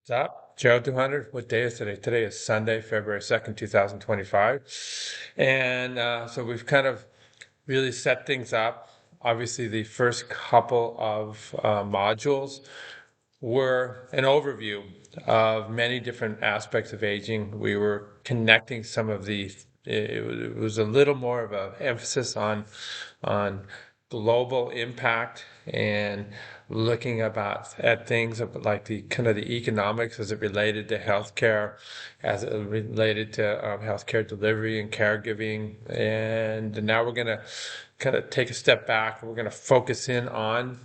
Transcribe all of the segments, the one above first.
What's up? Gerald 200. What day is today? Today is Sunday, February 2nd, 2025. And so we've kind of really set things up. Obviously, the first couple of modules were an overview of many different aspects of aging. We were connecting some of the, it was a little more of an emphasis on global impact and looking about at things like the kind of the economics as it related to healthcare, as it related to healthcare delivery and caregiving. And now we're going to kind of take a step back and we're going to focus in on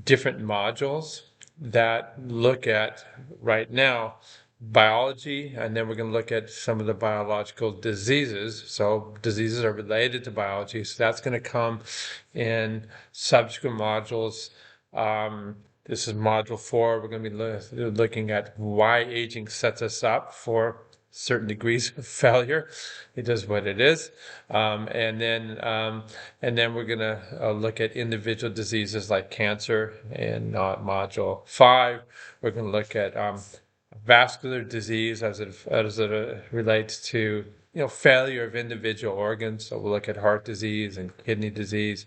different modules that look at right now biology, and then we're going to look at some of the biological diseases. So diseases are related to biology, so that's going to come in subsequent modules. This is module 4. We're going to be looking at why aging sets us up for certain degrees of failure. It is what it is. And then we're going to look at individual diseases like cancer. And module 5, we're going to look at vascular disease as it relates to failure of individual organs. So we'll look at heart disease and kidney disease,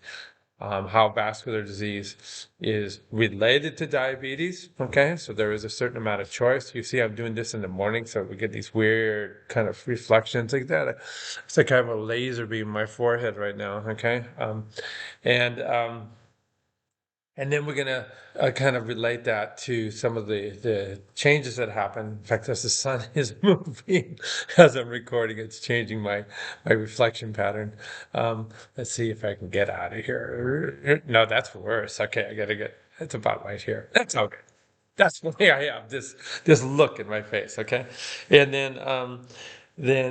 how vascular disease is related to diabetes. Okay, so there is a certain amount of choice. You see, I'm doing this in the morning, so we get these weird kind of reflections like that. It's like I have a laser beam in my forehead right now. Okay, and and then we're going to kind of relate that to some of the changes that happen. In fact, as the sun is moving as I'm recording, it's changing my reflection pattern. Let's see if I can get out of here. No, that's worse. Okay, I got to get, it's about right here. That's okay. That's why I have this look in my face, okay? And then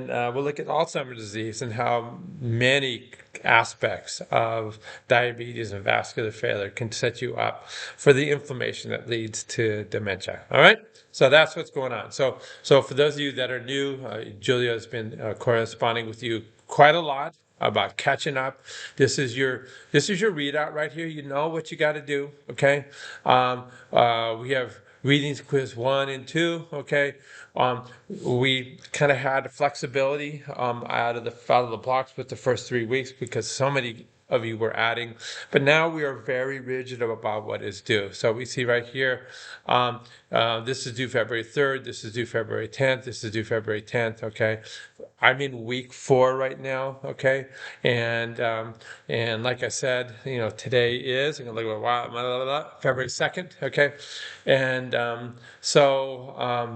we'll look at Alzheimer's disease and how many aspects of diabetes and vascular failure can set you up for the inflammation that leads to dementia. All right, so that's what's going on. So for those of you that are new, Julia has been corresponding with you quite a lot about catching up. This is your readout right here. You know what you got to do. Okay. We have readings quiz 1 and 2. Okay. We kind of had flexibility out of the blocks with the first 3 weeks because so many of you were adding, but now we are very rigid about what is due. So we see right here, this is due February 3rd, this is due February 10th, this is due February 10th, okay? I'm in week 4 right now, okay? And like I said, today is, I'm gonna look at February 2nd, okay? And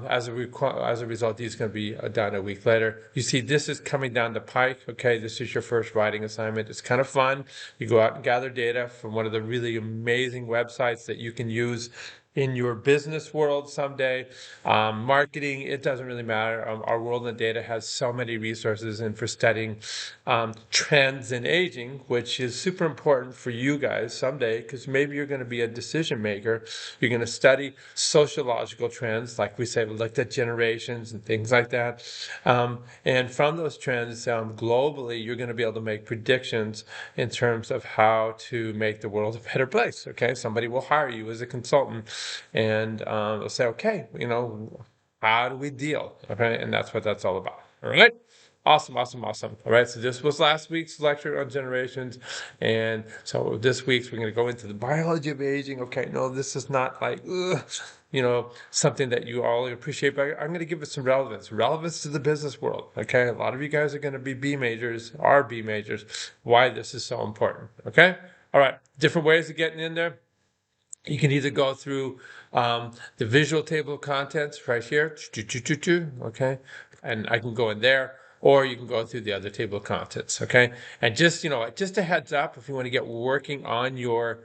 as a result, these are going to be done a week later. You see, this is coming down the pike. Okay, this is your first writing assignment. It's kind of fun. You go out and gather data from one of the really amazing websites that you can use in your business world someday. Marketing, it doesn't really matter. Our world in data has so many resources, and for studying trends in aging, which is super important for you guys someday, because maybe you're going to be a decision maker. You're going to study sociological trends, like we say, we looked at generations and things like that. And from those trends globally, you're going to be able to make predictions in terms of how to make the world a better place. Okay, somebody will hire you as a consultant, and they'll say, okay, how do we deal? Okay, and that's what that's all about. All right. Awesome, awesome, awesome. All right, so this was last week's lecture on generations. And so this week's, we're going to go into the biology of aging. Okay, no, this is not like, something that you all appreciate, but I'm going to give it some relevance to the business world. Okay, a lot of you guys are going to be B majors, why this is so important. Okay, all right, different ways of getting in there. You can either go through the visual table of contents right here, okay, and I can go in there, or you can go through the other table of contents, okay. And just a heads up, if you want to get working on your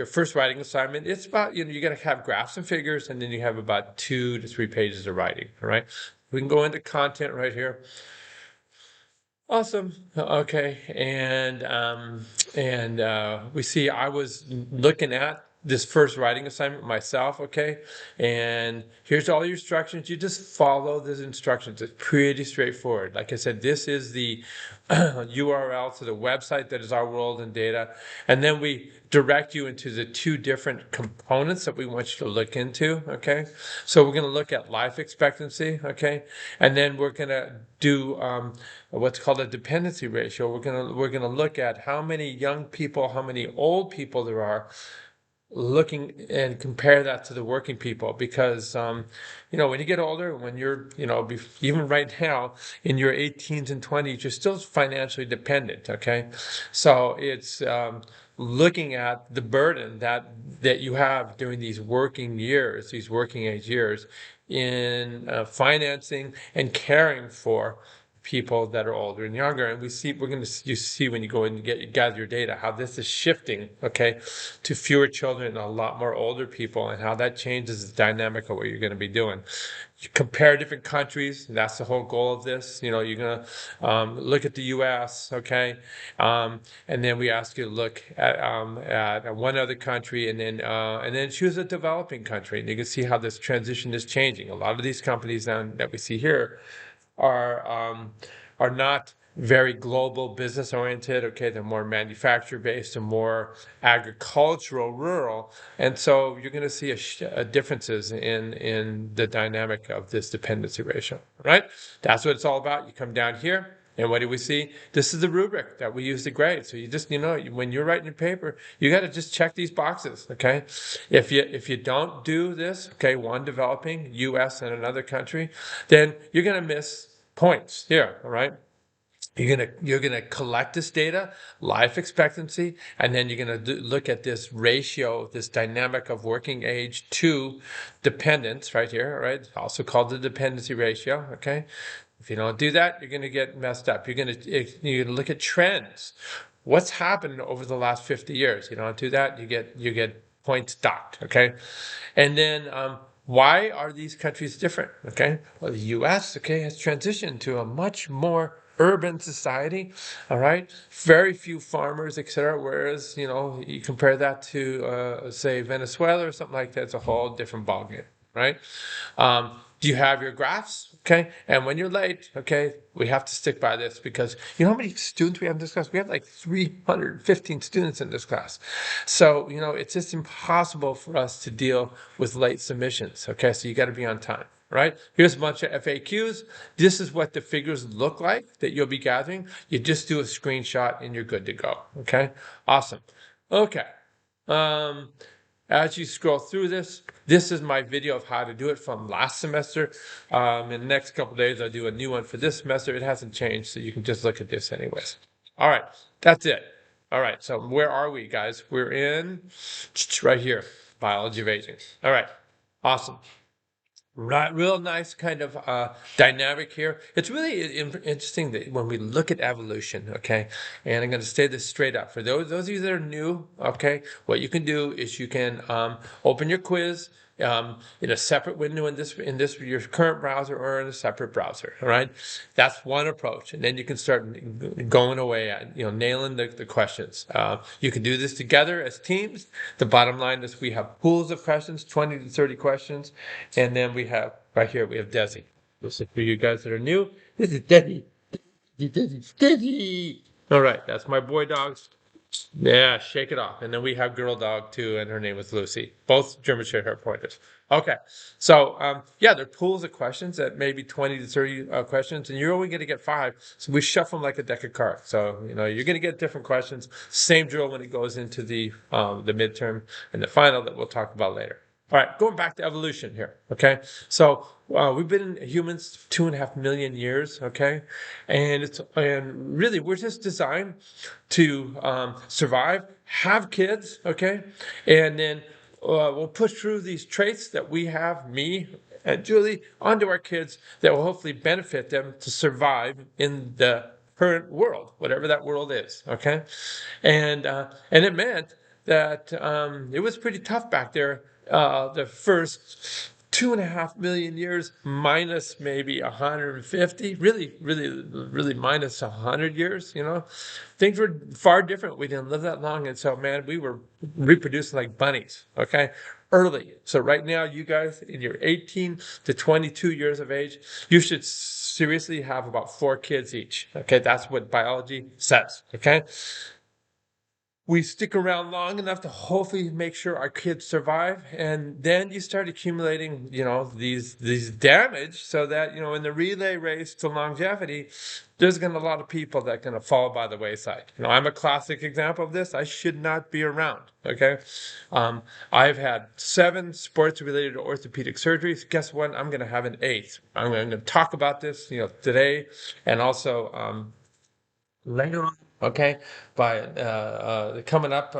first writing assignment, it's about you're going to have graphs and figures, and then you have about 2 to 3 pages of writing. All right, we can go into content right here. Awesome. Okay. And we see I was looking at this first writing assignment myself, okay? And here's all your instructions. You just follow those instructions. It's pretty straightforward. Like I said, this is the URL to the website that is Our World in Data. And then we direct you into the two different components that we want you to look into, okay? So we're going to look at life expectancy, okay? And then we're going to do what's called a dependency ratio. We're going to look at how many young people, how many old people there are, looking and compare that to the working people, because when you get older, when you're even right now in your 18s and 20s, you're still financially dependent, okay? So it's looking at the burden that you have during these working years, these working age years, in financing and caring for people that are older and younger. And you see when you go and gather your data, how this is shifting, okay, to fewer children and a lot more older people, and how that changes the dynamic of what you're going to be doing. You compare different countries, and that's the whole goal of this. You're going to look at the U.S., okay, and then we ask you to look at one other country, and then choose a developing country, and you can see how this transition is changing. A lot of these companies that we see here are not very global business oriented. Okay, they're more manufacturer based and more agricultural, rural, and so you're going to see differences in the dynamic of this dependency ratio. Right? That's what it's all about. You come down here. And what do we see? This is the rubric that we use to grade. So you just, when you're writing your paper, you got to just check these boxes, okay? If you don't do this, okay, one developing, U.S. and another country, then you're going to miss points here, all right? You're gonna collect this data, life expectancy, and then you're gonna look at this ratio, this dynamic of working age to dependence right here, right? Also called the dependency ratio, okay? If you don't do that, you're going to get messed up. You're going to look at trends. What's happened over the last 50 years? You don't do that, you get points docked, okay? And then why are these countries different? Okay, well, the U.S. has transitioned to a much more urban society. All right, very few farmers, etc. Whereas you compare that to say Venezuela or something like that, it's a whole different ballgame, right? Do you have your graphs? Okay. And when you're late, okay, we have to stick by this, because you know how many students we have in this class? We have like 315 students in this class. So, it's just impossible for us to deal with late submissions. Okay. So you got to be on time, right? Here's a bunch of FAQs. This is what the figures look like that you'll be gathering. You just do a screenshot and you're good to go. Okay. Awesome. Okay. As you scroll through this is my video of how to do it from last semester. In the next couple of days, I'll do a new one for this semester. It hasn't changed, so you can just look at this anyways. All right, that's it. All right, so where are we, guys? We're in right here, biology of aging. All right, awesome. Right, real nice kind of dynamic here. It's really interesting that when we look at evolution, okay, and I'm going to say this straight up for those of you that are new, okay, what you can do is you can open your quiz in a separate window in this your current browser, or in a separate browser. All right, that's one approach, and then you can start going away at nailing the questions. You can do this together as teams. The bottom line is we have pools of questions, 20 to 30 questions, and then we have right here we have Desi. This is for you guys that are new. This is Desi. Desi. All right, that's my boy dogs. Yeah, shake it off. And then we have girl dog too, and her name is Lucy. Both German Shepherd pointers. Okay, so yeah, there are pools of questions at maybe 20 to 30 questions, and you're only going to get 5. So we shuffle them like a deck of cards. So you're going to get different questions. Same drill when it goes into the midterm and the final that we'll talk about later. All right, going back to evolution here, okay? So we've been humans 2.5 million years, okay? And really we're just designed to survive, have kids, okay? And then we'll push through these traits that we have, me and Julie, onto our kids that will hopefully benefit them to survive in the current world, whatever that world is, okay? And it meant that it was pretty tough back there. The first 2.5 million years minus maybe 150, really minus 100 years, things were far different. We didn't live that long. And so, man, we were reproducing like bunnies, okay? Early. So right now, you guys in your 18 to 22 years of age, you should seriously have about 4 kids each. Okay, that's what biology says. Okay, we stick around long enough to hopefully make sure our kids survive, and then you start accumulating, these damage, so that in the relay race to longevity, there's going to be a lot of people that are going to fall by the wayside. I'm a classic example of this. I should not be around. Okay, I've had 7 sports-related orthopedic surgeries. Guess what? I'm going to have an 8th. I'm going to talk about this, today, and also later on. Okay, by coming up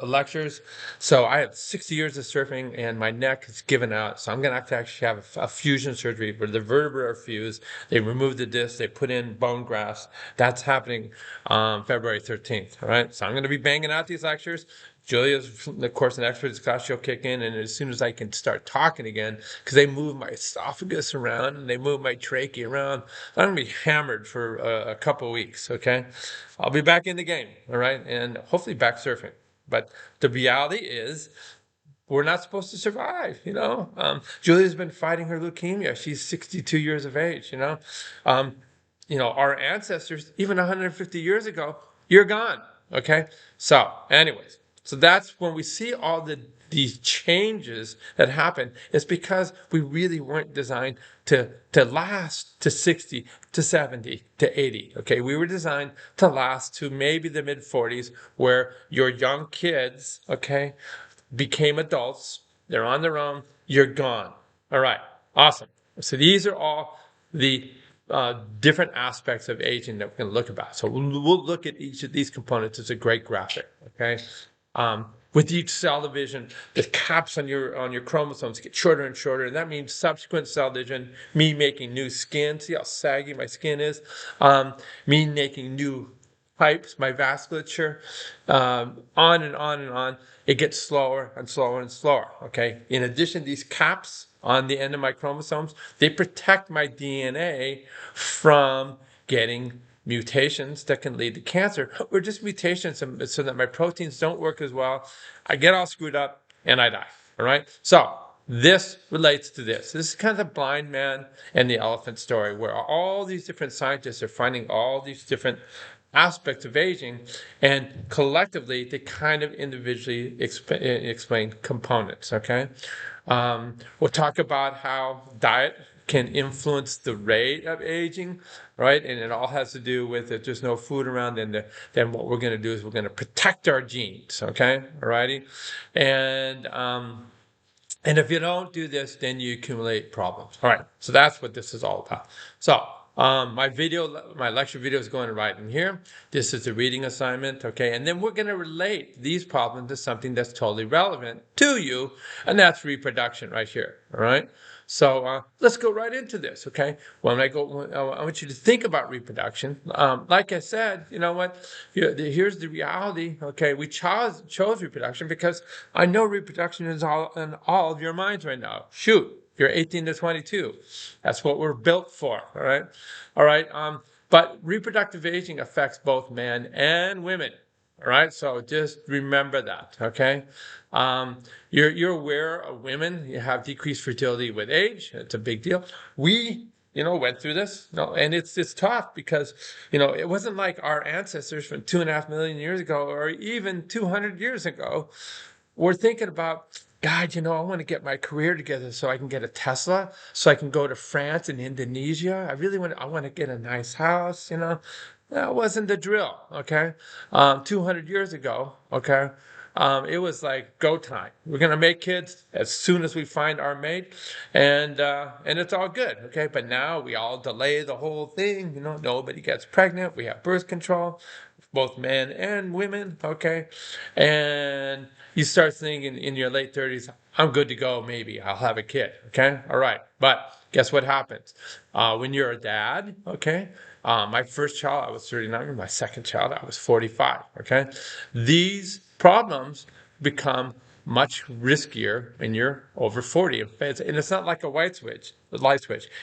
lectures. So I have 60 years of surfing, and my neck is given out. So I'm going to actually have a fusion surgery where the vertebrae are fused. They remove the disc. They put in bone grafts. That's happening February 13th. All right. So I'm going to be banging out these lectures. Julia's, of course, an experts class. She'll kick in, and as soon as I can start talking again, because they move my esophagus around and they move my trachea around, I'm gonna be hammered for a couple weeks. Okay, I'll be back in the game. All right, and hopefully back surfing. But the reality is, we're not supposed to survive. Julia's been fighting her leukemia. She's 62 years of age. Our ancestors, even 150 years ago, you're gone. Okay, so anyways. So that's when we see all these changes that happen. It's because we really weren't designed to last to 60, to 70, to 80. Okay, we were designed to last to maybe the mid 40s, where your young kids, okay, became adults. They're on their own. You're gone. All right, awesome. So these are all the different aspects of aging that we're going to look about. So we'll look at each of these components. It's a great graphic. Okay. With each cell division, the caps on your chromosomes get shorter and shorter, and that means subsequent cell division, me making new skin. See how saggy my skin is? Me making new pipes, my vasculature, on and on and on. It gets slower and slower and slower. Okay. In addition, these caps on the end of my chromosomes, they protect my DNA from getting mutations that can lead to cancer, or just mutations so that my proteins don't work as well. I get all screwed up and I die. All right. So this relates to this. This is kind of the blind man and the elephant story, where all these different scientists are finding all these different aspects of aging, and collectively they kind of individually explain components. Okay. We'll talk about how diet can influence the rate of aging, right? And it all has to do with if there's no food around, then what we're going to do is we're going to protect our genes, okay? All righty? And if you don't do this, then you accumulate problems. All right, so that's what this is all about. So my lecture video is going right in here. This is a reading assignment, okay? And then we're going to relate these problems to something that's totally relevant to you, and that's reproduction right here, all right? So let's go right into this, okay? I want you to think about reproduction. Like I said, you know what? Here's the reality, okay? We chose reproduction because I know reproduction is all in all of your minds right now. Shoot, you're 18 to 22. That's what we're built for, all right? All right, but reproductive aging affects both men and women. All right, so just remember that, okay? You're aware of women, you have decreased fertility with age. It's a big deal. We, went through this, and it's tough because, it wasn't like our ancestors from 2.5 million years ago, or even 200 years ago, were thinking about, God, I want to get my career together so I can get a Tesla, so I can go to France and Indonesia. I want to get a nice house, That wasn't the drill, okay? 200 years ago, okay? It was like go time. We're gonna make kids as soon as we find our mate, and it's all good, okay? But now we all delay the whole thing. Nobody gets pregnant. We have birth control, both men and women, okay? And you start thinking in your late 30s, I'm good to go. Maybe I'll have a kid, okay? All right, but guess what happens when you're a dad, okay? My first child, I was 39. My second child, I was 45. Okay, these problems become much riskier when you're over 40. And it's not like a light switch.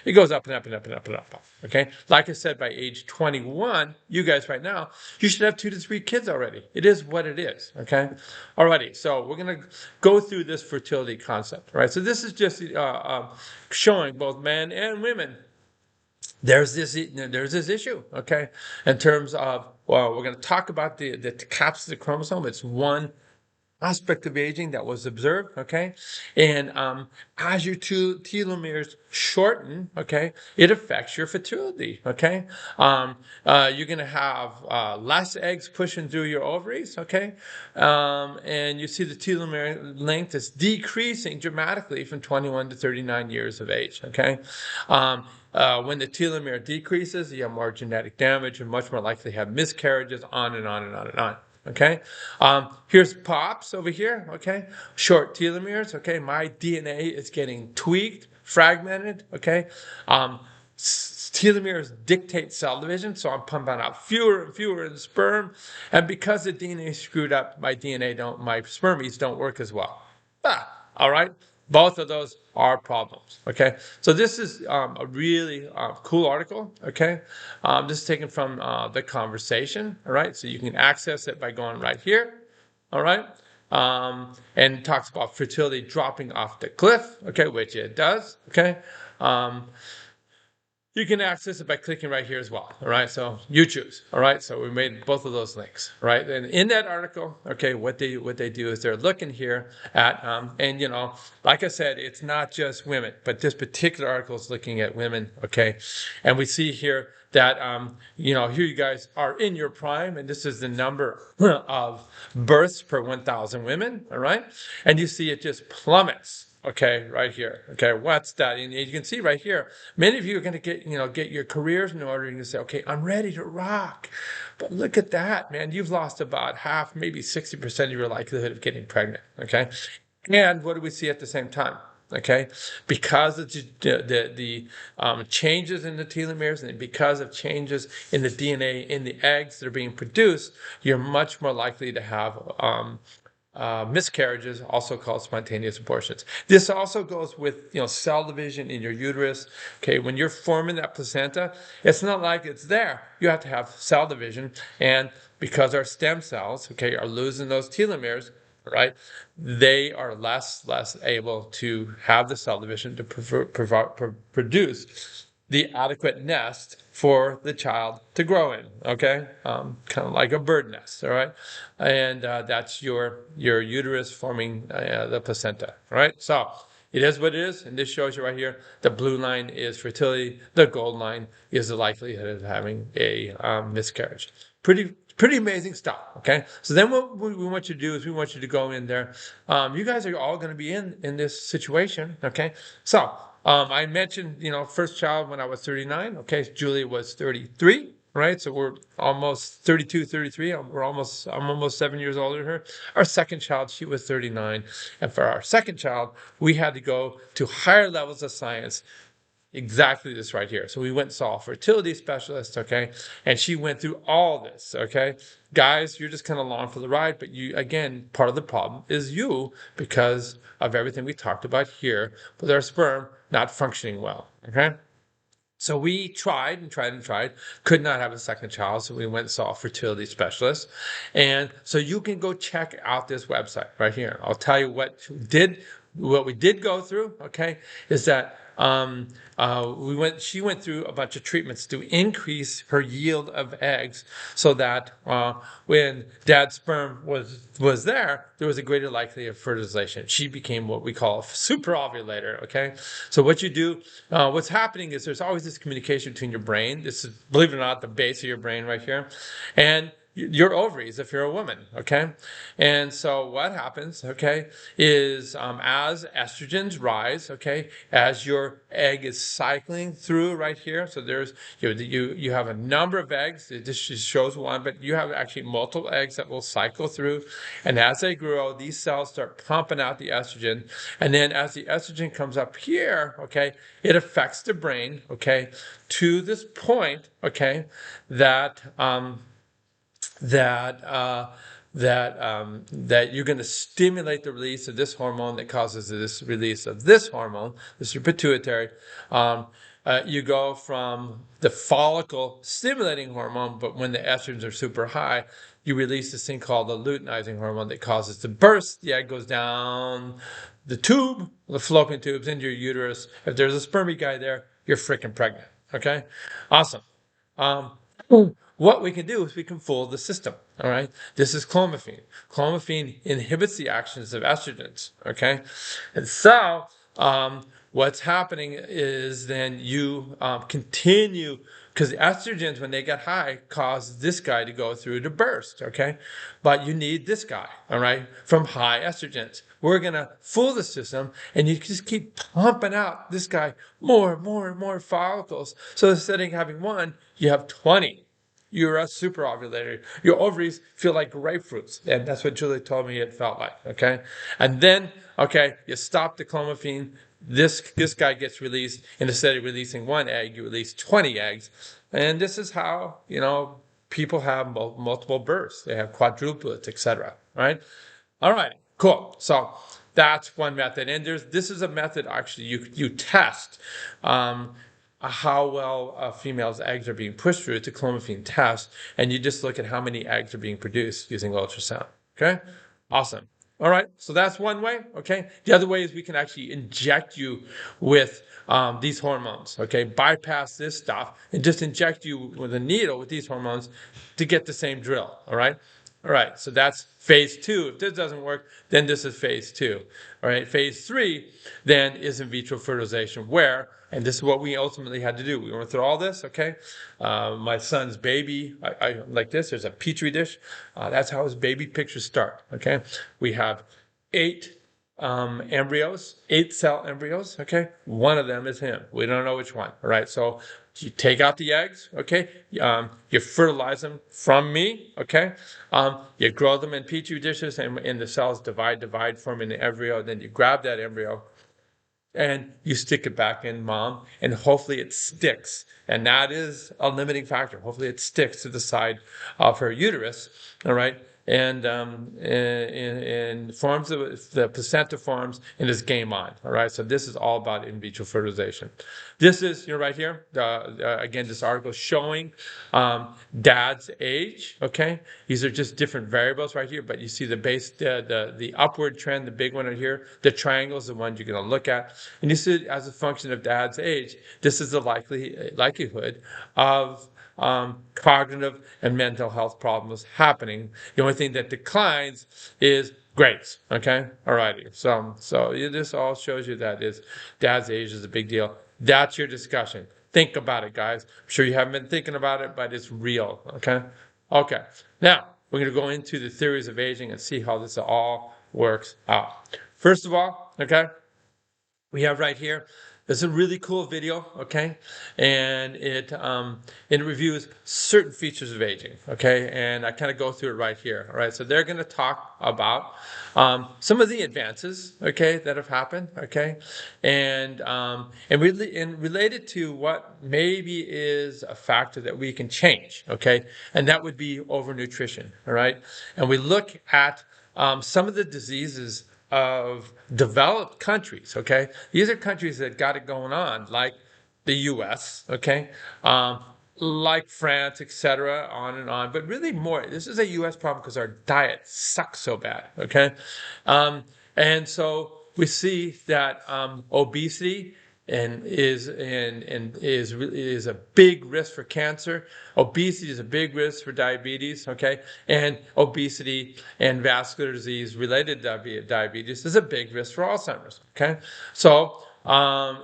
It goes up and up and up and up and up. Okay? Like I said, by age 21, you guys right now, you should have 2 to 3 kids already. It is what it is. Okay? Alrighty. So we're going to go through this fertility concept. Right? So this is just showing both men and women there's this issue, okay, in terms of, well, we're going to talk about the capsid chromosome. It's one aspect of aging that was observed, okay, and as your telomeres shorten, okay, it affects your fertility, okay. You're going to have less eggs pushing through your ovaries, okay, and you see the telomere length is decreasing dramatically from 21 to 39 years of age, okay. When the telomere decreases, you have more genetic damage and much more likely to have miscarriages, on and on and on and on. Okay, here's pops over here. Okay, short telomeres. Okay, my DNA is getting tweaked, fragmented. Okay, telomeres dictate cell division, so I'm pumping out fewer and fewer in the sperm, and because the DNA is screwed up, my spermies don't work as well. All right. Both of those are problems, okay? So this is a really cool article, okay? This is taken from The Conversation, all right? So you can access it by going right here, all right? And it talks about fertility dropping off the cliff, okay, which it does, okay? You can access it by clicking right here as well. All right, so you choose. All right, so we made both of those links. Right, and in that article, okay, what they do is they're looking here at, and you know, like I said, it's not just women, but this particular article is looking at women. Okay, and we see here that you know, here you guys are in your prime, and this is the number of births per 1,000 women. All right, and you see it just plummets. Okay, right here. Okay, what's that? And you can see right here, many of you are going to get your careers in order, and you say, okay, I'm ready to rock. But look at that, man. You've lost about half, maybe 60% of your likelihood of getting pregnant. Okay, and what do we see at the same time? Okay, because of the changes in the telomeres and because of changes in the DNA in the eggs that are being produced, you're much more likely to have miscarriages, also called spontaneous abortions. This also goes with, you know, cell division in your uterus. Okay, when you're forming that placenta, it's not like it's there. You have to have cell division, and because our stem cells, okay, are losing those telomeres, right, they are less able to have the cell division to produce the adequate nest for the child to grow in, okay? Kind of like a bird nest, all right? And that's your uterus forming the placenta, all right? So it is what it is, and this shows you right here, the blue line is fertility, the gold line is the likelihood of having a miscarriage. Pretty amazing stuff, okay? So then what we want you to do is we want you to go in there. You guys are all going to be in this situation, okay? So I mentioned, you know, first child when I was 39. Okay, Julie was 33, right? So we're almost 32, 33. I'm almost 7 years older than her. Our second child, she was 39. And for our second child, we had to go to higher levels of science. Exactly this right here. So we went and saw a fertility specialist, okay? And she went through all this, okay? Guys, you're just kind of along for the ride, but you, again, part of the problem is you because of everything we talked about here with our sperm not functioning well, okay? So we tried and tried and tried, could not have a second child, so we went and saw a fertility specialist. And so you can go check out this website right here. I'll tell you what we did go through, okay, is that she went through a bunch of treatments to increase her yield of eggs so that when dad's sperm was there was a greater likelihood of fertilization. She became what we call a super ovulator, okay? So what you do, what's happening is there's always this communication between your brain. This is, believe it or not, the base of your brain right here. And your ovaries if you're a woman, okay? And so what happens, okay, is as estrogens rise, okay, as your egg is cycling through right here, so there's you have a number of eggs. This just shows one, but you have actually multiple eggs that will cycle through, and as they grow, these cells start pumping out the estrogen, and then as the estrogen comes up here, okay, it affects the brain, okay, to this point, okay, that that you're going to stimulate the release of this hormone that causes this release of this hormone. This is your pituitary. You go from the follicle stimulating hormone, but when the estrogens are super high, you release this thing called the luteinizing hormone that causes the burst. The egg goes down the tube, the fallopian tubes, into your uterus. If there's a spermie guy there, you're freaking pregnant. Okay? Awesome. What we can do is we can fool the system. All right. This is clomiphene. Clomiphene inhibits the actions of estrogens. Okay. And so what's happening is then you continue, because the estrogens, when they get high, cause this guy to go through to burst. Okay. But you need this guy. All right. From high estrogens. We're going to fool the system, and you just keep pumping out this guy more and more follicles. So instead of having one, you have 20. You're a super ovulator. Your ovaries feel like grapefruits. And that's what Julie told me it felt like. Okay. And then, okay, you stop the clomiphene. This guy gets released. And instead of releasing one egg, you release 20 eggs. And this is how, people have multiple births. They have quadruplets, etc. Right? All right. Cool. So that's one method. And this is a method actually you test. How well a female's eggs are being pushed through. It's a clomiphene test, and you just look at how many eggs are being produced using ultrasound. Okay, awesome. All right, so that's one way. Okay, the other way is we can actually inject you with these hormones. Okay, bypass this stuff and just inject you with a needle with these hormones to get the same drill. All right. All right, so that's phase 2. If this doesn't work, then this is phase 2. All right, phase 3 then is in vitro fertilization, where, and this is what we ultimately had to do. We went through all this, okay? My son's baby, I like this, there's a petri dish. That's how his baby pictures start, okay? We have 8 embryos, 8-cell embryos, okay? One of them is him. We don't know which one, all right? So you take out the eggs, okay? You fertilize them from me, okay? You grow them in petri dishes, and the cells divide, forming the embryo. Then you grab that embryo, and you stick it back in mom, and hopefully it sticks. And that is a limiting factor. Hopefully it sticks to the side of her uterus, all right? And forms the placenta forms, and is game on. All right, so this is all about in vitro fertilization. This is right here. Again, this article showing dad's age. Okay, these are just different variables right here, but you see the base, the upward trend, the big one right here. The triangle is the one you're going to look at, and you see it as a function of dad's age. This is the likelihood of cognitive and mental health problems happening. The only thing that declines is grades. Okay, all righty. So this all shows you that dad's age is a big deal. That's your discussion. Think about it, guys. I'm sure you haven't been thinking about it, but it's real. Okay. Now we're going to go into the theories of aging and see how this all works out. First of all, okay, we have right here. It's a really cool video, okay, and it reviews certain features of aging, okay, and I kind of go through it right here. All right, so they're going to talk about some of the advances, okay, that have happened, okay, and related to what maybe is a factor that we can change, okay, and that would be overnutrition. All right, and we look at some of the diseases of developed countries, okay? These are countries that got it going on, like the U.S., okay? Like France, etc., on and on. But really more, this is a U.S. problem because our diet sucks so bad, okay? And so we see that obesity is a big risk for cancer. Obesity is a big risk for diabetes, okay? And obesity and vascular disease related diabetes is a big risk for Alzheimer's, okay? So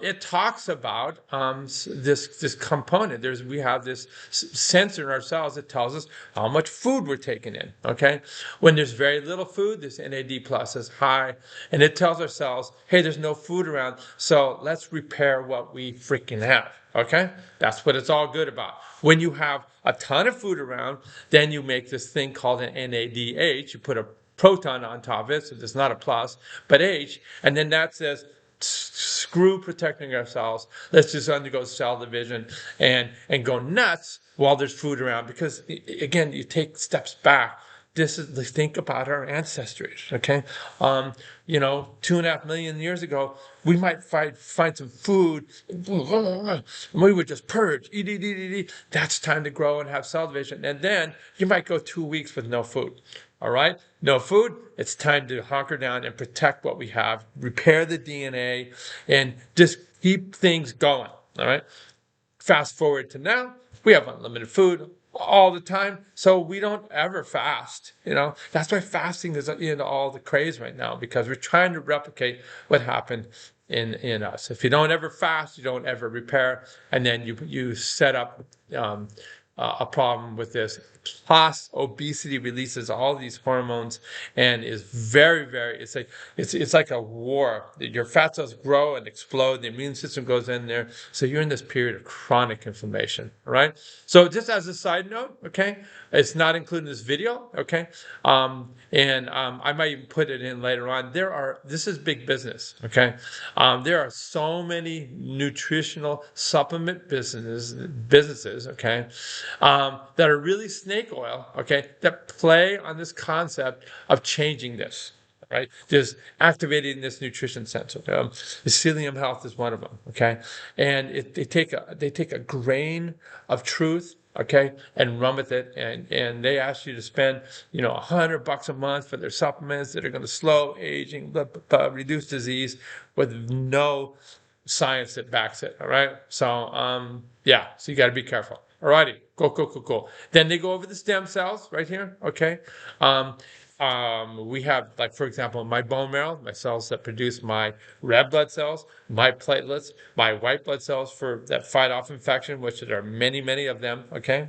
it talks about this component. We have this sensor in our cells that tells us how much food we're taking in. Okay, when there's very little food, this NAD plus is high, and it tells our cells, hey, there's no food around, so let's repair what we freaking have. Okay, that's what it's all good about. When you have a ton of food around, then you make this thing called an NADH. You put a proton on top of it, so there's not a plus, but H, and then that says, screw protecting ourselves. Let's just undergo cell division and go nuts while there's food around. Because again, you take steps back. think about our ancestors, okay? 2.5 million years ago, we might find some food, and we would just purge, eat. That's time to grow and have cell division. And then you might go 2 weeks with no food. All right? No food, it's time to hunker down and protect what we have, repair the DNA, and just keep things going. All right? Fast forward to now, we have unlimited food all the time, so we don't ever fast. That's why fasting is all the craze right now, because we're trying to replicate what happened in us. If you don't ever fast, you don't ever repair, and then you set up a problem with this. Plus, obesity releases all these hormones and is very, very. It's like a war. Your fat cells grow and explode. The immune system goes in there, so you're in this period of chronic inflammation. All right. So, just as a side note, okay, it's not included in this video. Okay, I might even put it in later on. This is big business. Okay, there are so many nutritional supplement businesses. Okay. That are really snake oil, okay, that play on this concept of changing this, right? Just activating this nutrition sensor. Psyllium Health is one of them, okay? And they take a grain of truth, okay, and run with it, and they ask you to spend, $100 a month for their supplements that are going to slow aging, reduce disease, with no science that backs it. All right, so so you got to be careful. Alrighty, cool. Then they go over the stem cells right here. Okay, we have, like, for example, my bone marrow, my cells that produce my red blood cells, my platelets, my white blood cells that fight off infection, which there are many of them. Okay.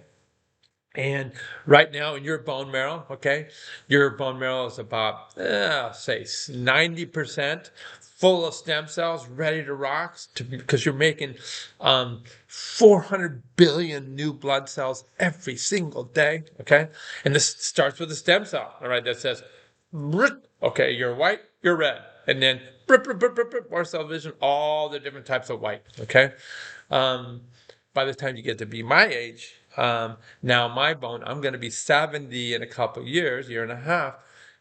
And right now in your bone marrow, okay, your bone marrow is about, say, 90% full of stem cells, ready to rock, because you're making 400 billion new blood cells every single day, okay? And this starts with a stem cell, all right, that says, okay, you're white, you're red. And then, more cell division, all the different types of white, okay? By the time you get to be my age, now my bone, I'm going to be 70 in a couple of years, year and a half.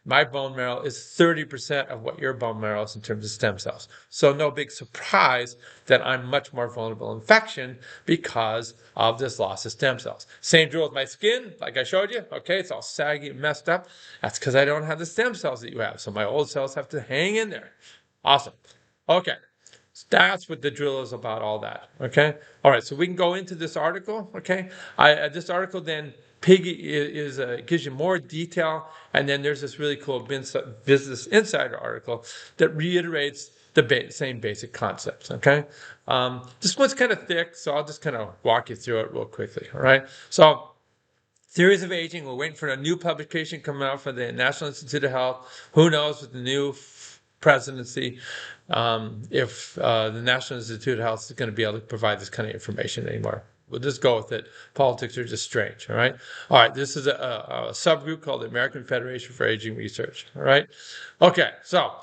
My bone marrow is 30% of what your bone marrow is in terms of stem cells. So no big surprise that I'm much more vulnerable to infection because of this loss of stem cells. Same deal with my skin, like I showed you. Okay, it's all saggy and messed up. That's because I don't have the stem cells that you have. So my old cells have to hang in there. Awesome. Okay. That's what the drill is about, all that. Okay. All right. So we can go into this article. Okay. This article then gives you more detail, and then there's this really cool Business Insider article that reiterates the same basic concepts. Okay. This one's kind of thick, so I'll just kind of walk you through it real quickly. All right. So, theories of aging. We're waiting for a new publication coming out from the National Institute of Health. Who knows with the new presidency, if the National Institute of Health is going to be able to provide this kind of information anymore. We'll just go with it. Politics are just strange, all right? All right, this is a subgroup called the American Federation for Aging Research, all right? Okay, so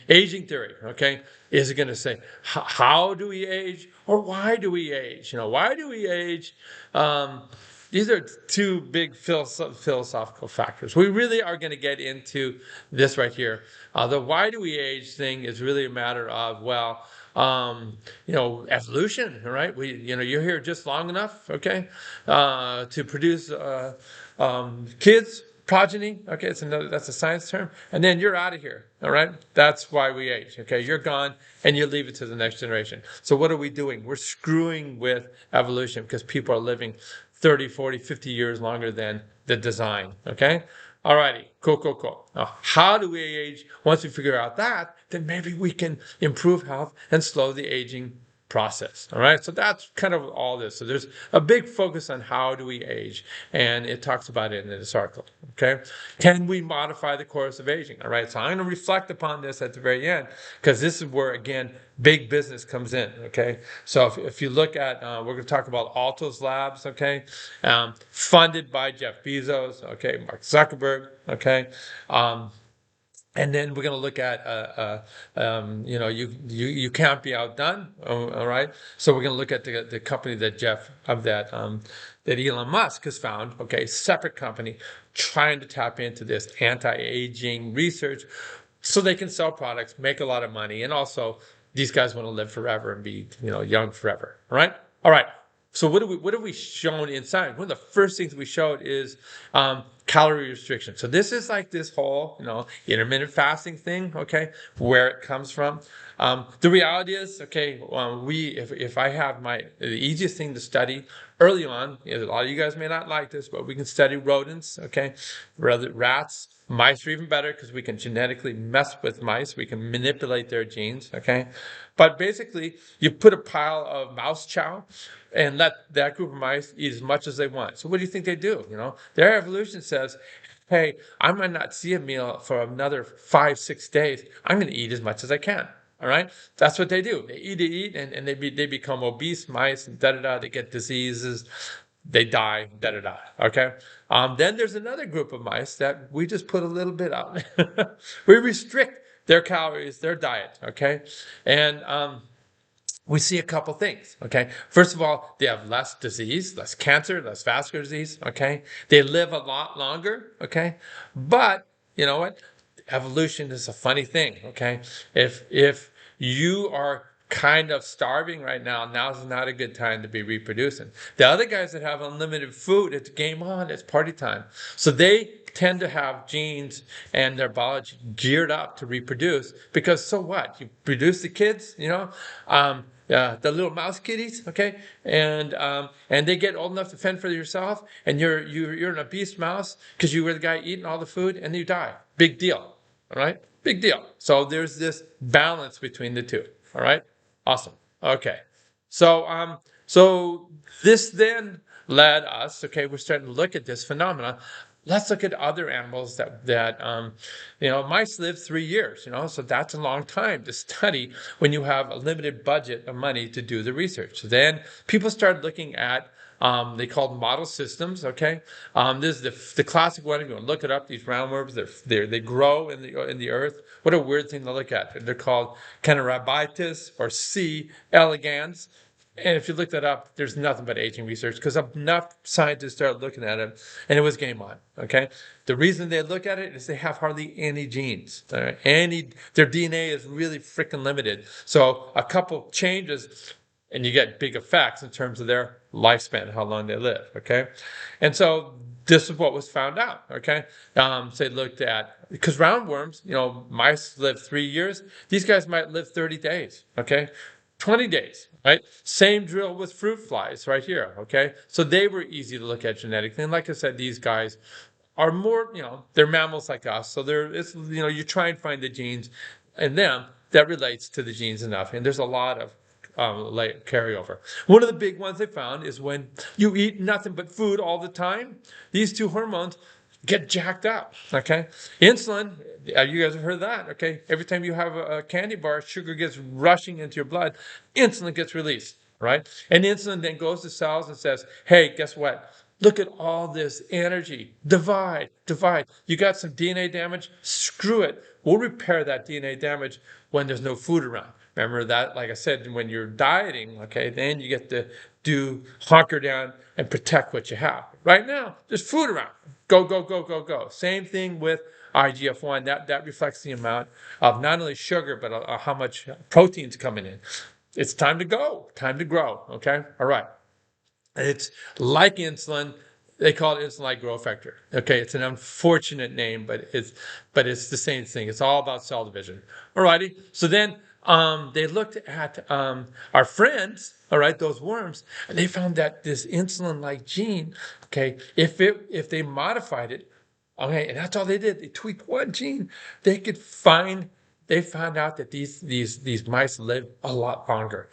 aging theory, okay? Is it going to say, how do we age, or why do we age? Why do we age? These are two big philosophical factors. We really are going to get into this right here. The why do we age thing is really a matter of, evolution, right? You're here just long enough, okay, to produce kids, progeny, okay, that's a science term, and then you're out of here, all right? That's why we age, okay? You're gone, and you leave it to the next generation. So what are we doing? We're screwing with evolution because people are living 30, 40, 50 years longer than the design, okay? All righty, cool. Now, how do we age? Once we figure out that, then maybe we can improve health and slow the aging process, all right? So that's kind of all this. So there's a big focus on how do we age, and it talks about it in this article, okay? Can we modify the course of aging, all right? So I'm going to reflect upon this at the very end, because this is where, again, big business comes in, okay? So if you look at, we're going to talk about Altos Labs, okay? Funded by Jeff Bezos, okay? Mark Zuckerberg, okay? And then we're going to look at, you can't be outdone. All right. So we're going to look at the company that that Elon Musk has found. Okay, separate company trying to tap into this anti-aging research, so they can sell products, make a lot of money, and also these guys want to live forever and be young forever. All right. All right. So what have we shown inside? One of the first things we showed is calorie restriction. So this is like this whole intermittent fasting thing, okay, where it comes from. The reality is, okay, if I have the easiest thing to study early on, a lot of you guys may not like this, but we can study rodents, okay, rather rats. Mice are even better because we can genetically mess with mice. We can manipulate their genes, okay? But basically, you put a pile of mouse chow and let that group of mice eat as much as they want. So what do you think they do? Their evolution says, hey, I might not see a meal for another 5, 6 days. I'm going to eat as much as I can. All right, that's what they do. They eat, and they become obese mice, and They get diseases, they die, Okay. Then there's another group of mice that we just put a little bit out. We restrict their calories, their diet. Okay, and we see a couple things. Okay, first of all, they have less disease, less cancer, less vascular disease. Okay, they live a lot longer. Okay, but you know what? Evolution is a funny thing. Okay, if you are kind of starving right now, now's not a good time to be reproducing. The other guys that have unlimited food, it's game on, it's party time. So they tend to have genes and their biology geared up to reproduce, because so what? You produce the kids, the little mouse kitties, okay, and they get old enough to fend for yourself, and you're an obese mouse because you were the guy eating all the food, and you die. Big deal, all right? Big deal. So there's this balance between the two, all right? Awesome. Okay. So this then led us, okay, we're starting to look at this phenomena. Let's look at other animals mice live 3 years, so that's a long time to study when you have a limited budget of money to do the research. So then people started looking at they called model systems. Okay, this is the classic one. If you want to look it up, these roundworms, they grow in the earth. What a weird thing to look at. They're called Caenorhabditis or C. elegans. And if you look that up, there's nothing but aging research, because enough scientists started looking at it, and it was game on. Okay, the reason they look at it is they have hardly any genes. Their DNA is really freaking limited. So a couple changes, and you get big effects in terms of their lifespan, how long they live. Okay, and so this is what was found out. Okay, so they looked at, because roundworms, mice live 3 years. These guys might live 30 days. Okay. 20 days, right? Same drill with fruit flies right here, okay? So they were easy to look at genetically. And like I said, these guys are more, they're mammals like us. So you try and find the genes in them that relates to the genes enough. And there's a lot of carryover. One of the big ones they found is when you eat nothing but food all the time, these two hormones get jacked up. Okay, insulin. You guys have heard that. Okay, every time you have a candy bar, sugar gets rushing into your blood. Insulin gets released, right? And insulin then goes to cells and says, "Hey, guess what? Look at all this energy. Divide. You got some DNA damage? Screw it. We'll repair that DNA damage when there's no food around." Remember that, like I said, when you're dieting, okay, then you get to hunker down and protect what you have. Right now, there's food around. Go. Same thing with IGF-1. That reflects the amount of not only sugar, but how much protein's coming in. It's time to go. Time to grow. Okay? All right. It's like insulin. They call it insulin-like growth factor. Okay, it's an unfortunate name, but it's the same thing. It's all about cell division. Alrighty. So then they looked at our friends, all right, those worms, and they found that this insulin-like gene, okay, if they modified it, okay, and that's all they did. They tweaked one gene. They found out that these mice live a lot longer.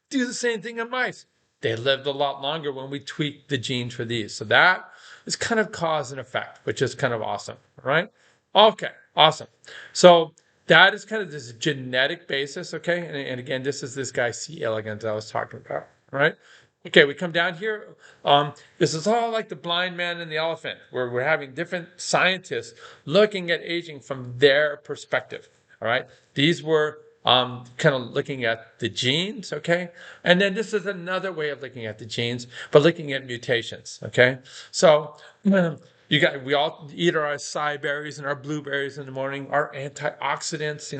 Do the same thing in mice. They lived a lot longer when we tweaked the genes for these. So that is kind of cause and effect, which is kind of awesome. All right. Okay. Awesome. So that is kind of this genetic basis. Okay. And again, this is this guy C. elegans I was talking about. All right. Okay, we come down here. This is all like the blind man and the elephant, where we're having different scientists looking at aging from their perspective. All right, these were kind of looking at the genes. Okay, and then this is another way of looking at the genes, but looking at mutations. Okay, so we all eat our acai berries and our blueberries in the morning, our antioxidants.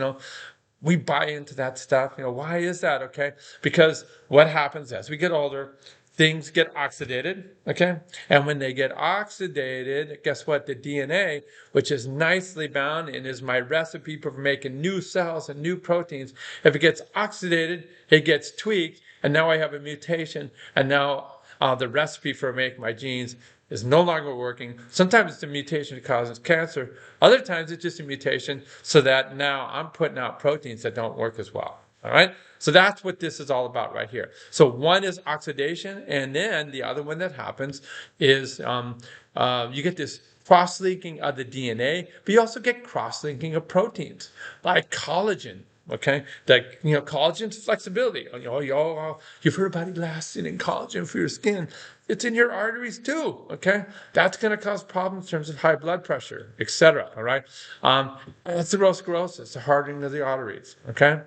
We buy into that stuff. Why is that? Okay. Because what happens as we get older, things get oxidated. Okay. And when they get oxidated, guess what? The DNA, which is nicely bound and is my recipe for making new cells and new proteins, if it gets oxidated, it gets tweaked. And now I have a mutation. And now the recipe for making my genes is no longer working. Sometimes it's a mutation that causes cancer. Other times it's just a mutation so that now I'm putting out proteins that don't work as well. All right. So that's what this is all about right here. So one is oxidation, and then the other one that happens is you get this cross-linking of the DNA, but you also get cross-linking of proteins like collagen. Okay, that collagen's flexibility. You've heard about elastin and collagen for your skin. It's in your arteries too. Okay, that's going to cause problems in terms of high blood pressure, etc. All right, atherosclerosis, the hardening of the arteries. Okay,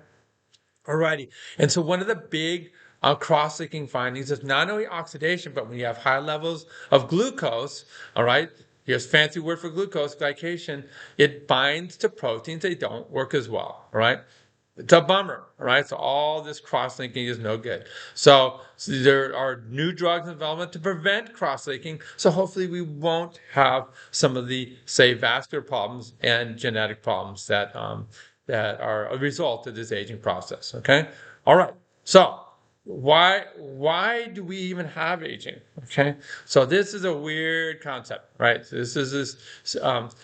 alrighty. And so one of the big cross-linking findings is not only oxidation, but when you have high levels of glucose, all right, here's a fancy word for glucose, glycation, it binds to proteins that don't work as well, all right? It's a bummer, all right? So all this cross-linking is no good. So there are new drugs in development to prevent cross-linking. So hopefully we won't have some of the, say, vascular problems and genetic problems that are a result of this aging process. Okay, all right. So why do we even have aging? Okay, so this is a weird concept, right? So this is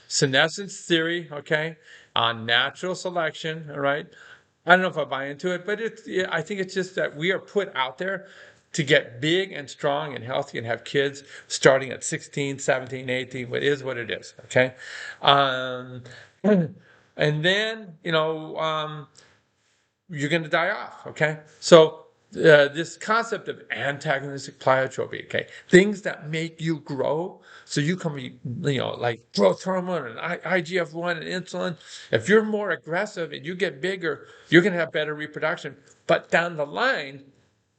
senescence theory. Okay, on natural selection. All right. I don't know if I buy into it, but I think it's just that we are put out there to get big and strong and healthy and have kids starting at 16, 17, 18. What is what it is. Okay. Um, and then you're going to die off. Okay, so this concept of antagonistic pleiotropy, okay, things that make you grow, so you can be, like growth hormone and IGF-1 and insulin. If you're more aggressive and you get bigger, you're going to have better reproduction. But down the line,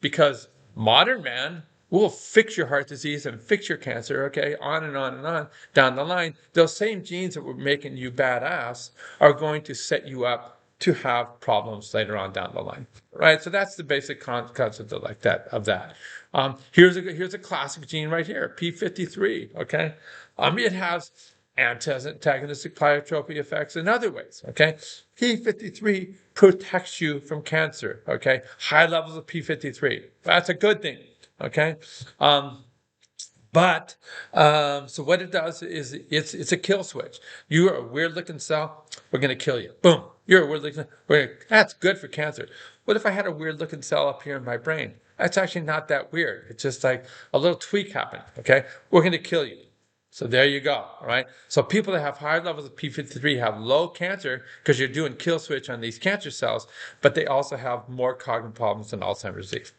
because modern man will fix your heart disease and fix your cancer, okay, on and on and on down the line, those same genes that were making you badass are going to set you up to have problems later on down the line, right? So that's the basic concept of that. Here's a classic gene right here, P53. Okay, it has antagonistic pleiotropy effects in other ways. Okay, P53 protects you from cancer. Okay, high levels of P53. That's a good thing. Okay. But so what it does is it's a kill switch. You are a weird looking cell, we're going to kill you. Boom. You're a weird looking. That's good for cancer. What if I had a weird looking cell up here in my brain? That's actually not that weird. It's just like a little tweak happened. Okay, we're going to kill you. So there you go. All right. So people that have high levels of P53 have low cancer because you're doing kill switch on these cancer cells, but they also have more cognitive problems than Alzheimer's disease.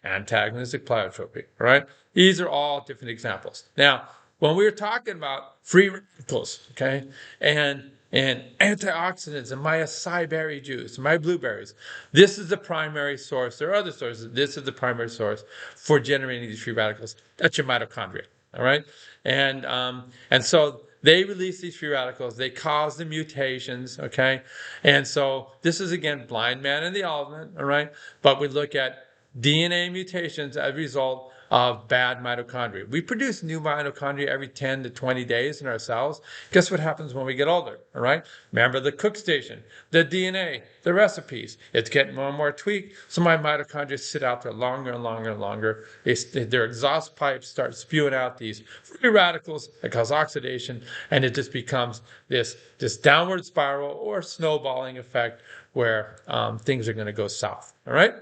Antagonistic pleiotropy, all right? These are all different examples. Now, when we were talking about free radicals, okay, and antioxidants and my acai berry juice, my blueberries, this is the primary source. There are other sources. This is the primary source for generating these free radicals. That's your mitochondria, all right? And so they release these free radicals. They cause the mutations, okay? And so this is, again, blind man and the elephant, all right? But we look at DNA mutations as a result of bad mitochondria. We produce new mitochondria every 10 to 20 days in our cells. Guess what happens when we get older? All right. Remember the cook station, the DNA, the recipes. It's getting more and more tweaked. So my mitochondria sit out there longer and longer and longer. Their exhaust pipes start spewing out these free radicals that cause oxidation, and it just becomes this downward spiral or snowballing effect where things are going to go south. All right.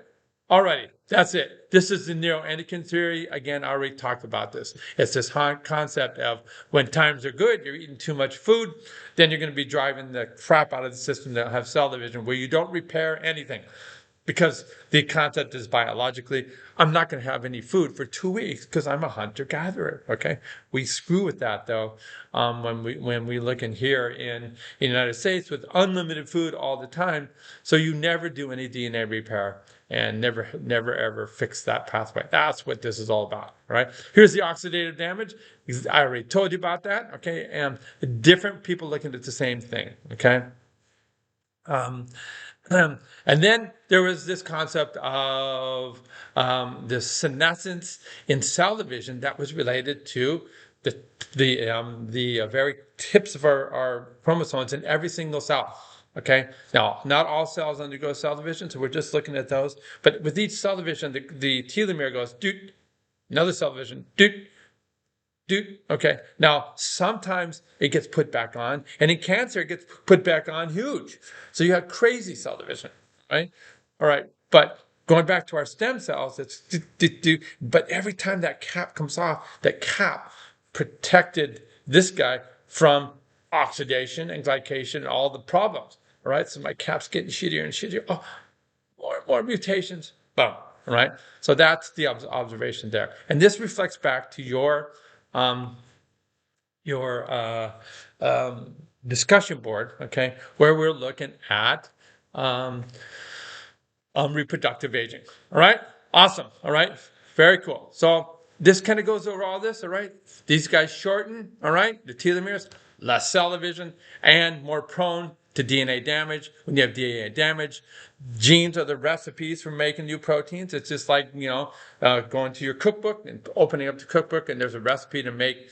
Alrighty, that's it. This is the neuroendocrine theory. Again, I already talked about this. It's this concept of when times are good, you're eating too much food, then you're going to be driving the crap out of the system that have cell division where you don't repair anything. because the concept is biologically, I'm not going to have any food for 2 weeks because I'm a hunter-gatherer. Okay, we screw with that though when we look in here in the United States with unlimited food all the time. So you never do any DNA repair and never ever fix that pathway. That's what this is all about, right? Here's the oxidative damage. I already told you about that. Okay, and different people looking at the same thing. Okay. And then there was this concept of the senescence in cell division that was related to the very tips of our chromosomes in every single cell. Okay, now not all cells undergo cell division, so we're just looking at those. But with each cell division, the telomere goes doot, another cell division, doot, doot. Okay, now sometimes it gets put back on, and in cancer it gets put back on huge. So you have crazy cell division, right? All right, but going back to our stem cells, it's but every time that cap comes off, that cap protected this guy from oxidation and glycation and all the problems. All right, so my cap's getting shittier and shittier. Oh, more mutations. Boom. All right, so that's the observation there, and this reflects back to your um, your discussion board, okay, where we're looking at um, reproductive aging. All right, awesome. All right, very cool. So this kind of goes over all this. All right, these guys shorten. All right, the telomeres, less cell division, and more prone to DNA damage. When you have DNA damage, genes are the recipes for making new proteins. It's just like, going to your cookbook and opening up the cookbook, and there's a recipe to make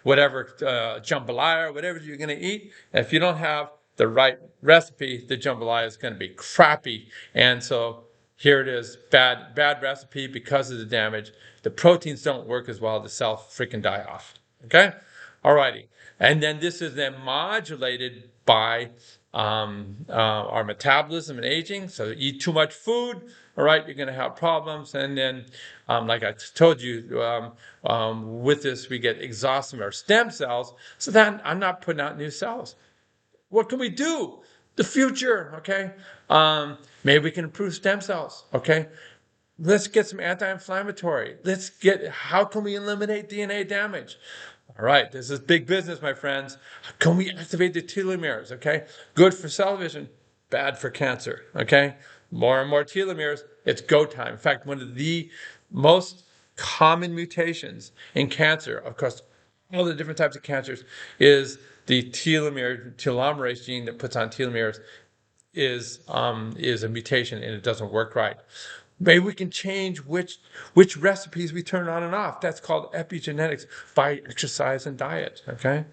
whatever jambalaya or whatever you're going to eat. And if you don't have the right recipe, the jambalaya is going to be crappy. And so here it is, bad recipe because of the damage. The proteins don't work as well. The cells freaking die off. Okay? Alrighty. And then this is then modulated by our metabolism and aging. So you eat too much food, all right, you're going to have problems. And then, like I told you, with this, we get exhaustion of our stem cells. So then I'm not putting out new cells. What can we do? The future, okay? Maybe we can improve stem cells, okay? Let's get some anti-inflammatory. How can we eliminate DNA damage? All right, this is big business, my friends. Can we activate the telomeres, okay? Good for cell division, bad for cancer, okay? More and more telomeres, it's go time. In fact, one of the most common mutations in cancer, of course, all the different types of cancers, is the telomerase gene that puts on telomeres is a mutation and it doesn't work right. Maybe we can change which recipes we turn on and off. That's called epigenetics by exercise and diet. Okay,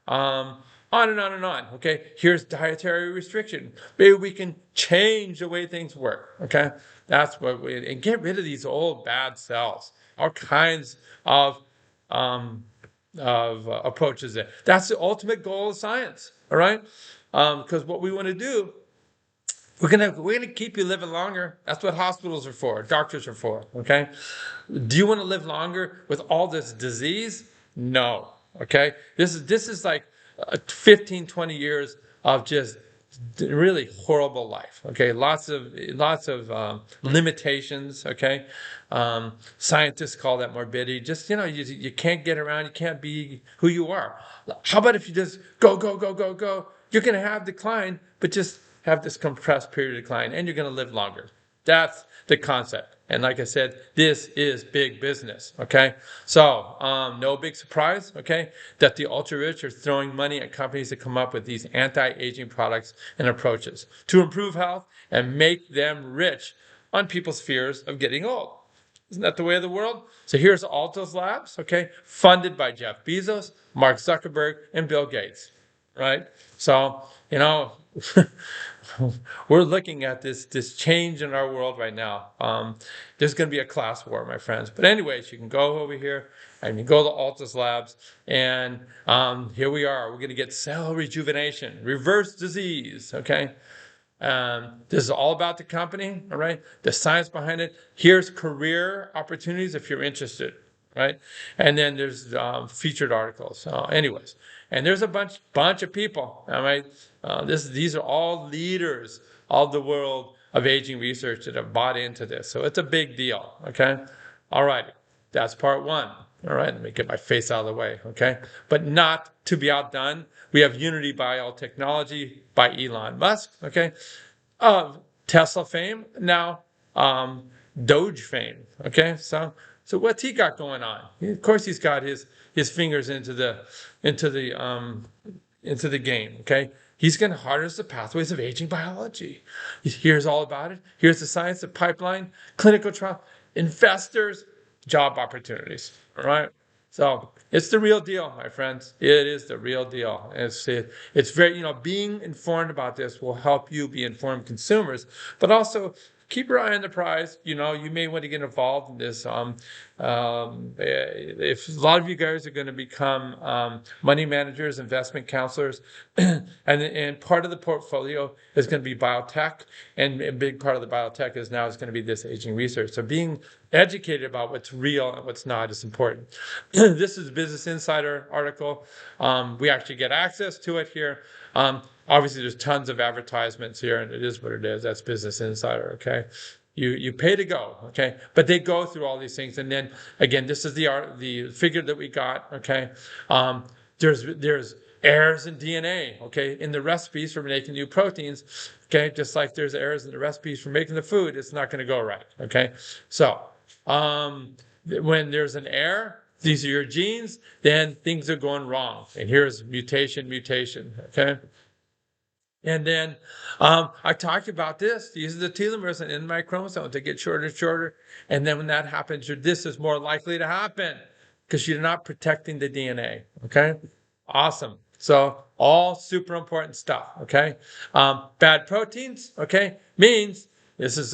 on and on and on. Okay, here's dietary restriction. Maybe we can change the way things work. Okay, that's what and get rid of these old bad cells. All kinds of approaches there. That's the ultimate goal of science. All right, because what we want to do. We're gonna keep you living longer. That's what hospitals are for, doctors are for. Okay, do you want to live longer with all this disease? No. Okay, this is like 15, 20 years of just really horrible life. Okay, lots of limitations. Okay, scientists call that morbidity. Just you can't get around. You can't be who you are. How about if you just go? You're gonna have decline, but just have this compressed period of decline, and you're going to live longer. That's the concept. And like I said, this is big business, okay? So, no big surprise, okay, that the ultra-rich are throwing money at companies that come up with these anti-aging products and approaches to improve health and make them rich on people's fears of getting old. Isn't that the way of the world? So here's Altos Labs, okay, funded by Jeff Bezos, Mark Zuckerberg, and Bill Gates, right? So, we're looking at this change in our world right now. There's going to be a class war, my friends. But anyways, you can go over here and you go to Altus Labs, and here we are. We're going to get cell rejuvenation, reverse disease, okay? This is all about the company, all right? The science behind it. Here's career opportunities if you're interested, right? And then there's featured articles. So anyways, and there's a bunch of people, all right? These are all leaders of the world of aging research that have bought into this. So it's a big deal, okay? All right, that's part one. All right, let me get my face out of the way, okay? But not to be outdone, we have Unity Biotechnology by Elon Musk, okay? Of Tesla fame, now Doge fame, okay? So what's he got going on? Of course, he's got his fingers into the game, okay? He's going to harness the pathways of aging biology. Here's all about it. Here's the science, the pipeline, clinical trial, investors, job opportunities, all right? So it's the real deal, my friends. It is the real deal. It's very, being informed about this will help you be informed consumers, but also keep your eye on the prize. You may want to get involved in this. If a lot of you guys are going to become money managers, investment counselors, and part of the portfolio is going to be biotech, and a big part of the biotech is going to be this aging research. So being educated about what's real and what's not is important. This is a Business Insider article. We actually get access to it here. Obviously, there's tons of advertisements here, and it is what it is. That's Business Insider, okay? You pay to go, okay? But they go through all these things, and then again, this is the figure that we got, okay? There's errors in DNA, okay, in the recipes for making new proteins, okay? Just like there's errors in the recipes for making the food, it's not going to go right, okay? So when there's an error, these are your genes, then things are going wrong. And here's mutation, okay? And then I talked about this. These are the telomeres in my chromosomes. They get shorter and shorter. And then when that happens, this is more likely to happen because you're not protecting the DNA. Okay? Awesome. So all super important stuff. Okay? Bad proteins, okay, means this is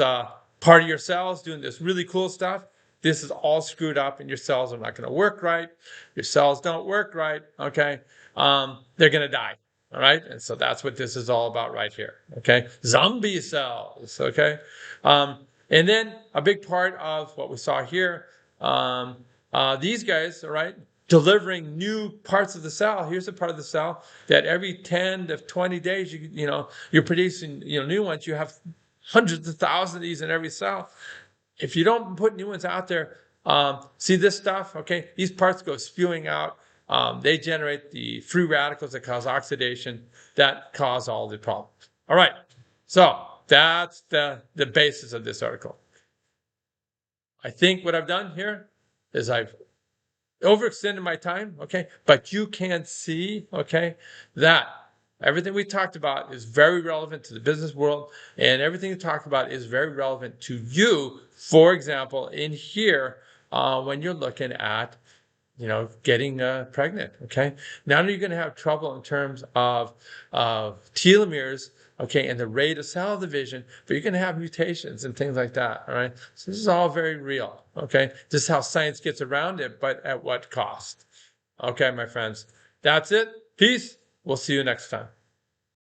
part of your cells doing this really cool stuff. This is all screwed up and your cells are not going to work right. Your cells don't work right. Okay? They're going to die. All right, and so that's what this is all about right here. Okay, zombie cells. Okay, and then a big part of what we saw here, these guys, all right, delivering new parts of the cell. Here's a part of the cell that every 10 to 20 days, you're producing new ones. You have hundreds of thousands of these in every cell. If you don't put new ones out there, see this stuff. Okay, these parts go spewing out. They generate the free radicals that cause oxidation, that cause all the problems. All right, so that's the basis of this article. I think what I've done here is I've overextended my time, okay? But you can see, okay, that everything we talked about is very relevant to the business world, and everything we talked about is very relevant to you, for example, in here, when you're looking at getting pregnant, okay? Not only are you going to have trouble in terms of telomeres, okay, and the rate of cell division, but you're going to have mutations and things like that, all right? So this is all very real, okay? This is how science gets around it, but at what cost? Okay, my friends. That's it. Peace. We'll see you next time.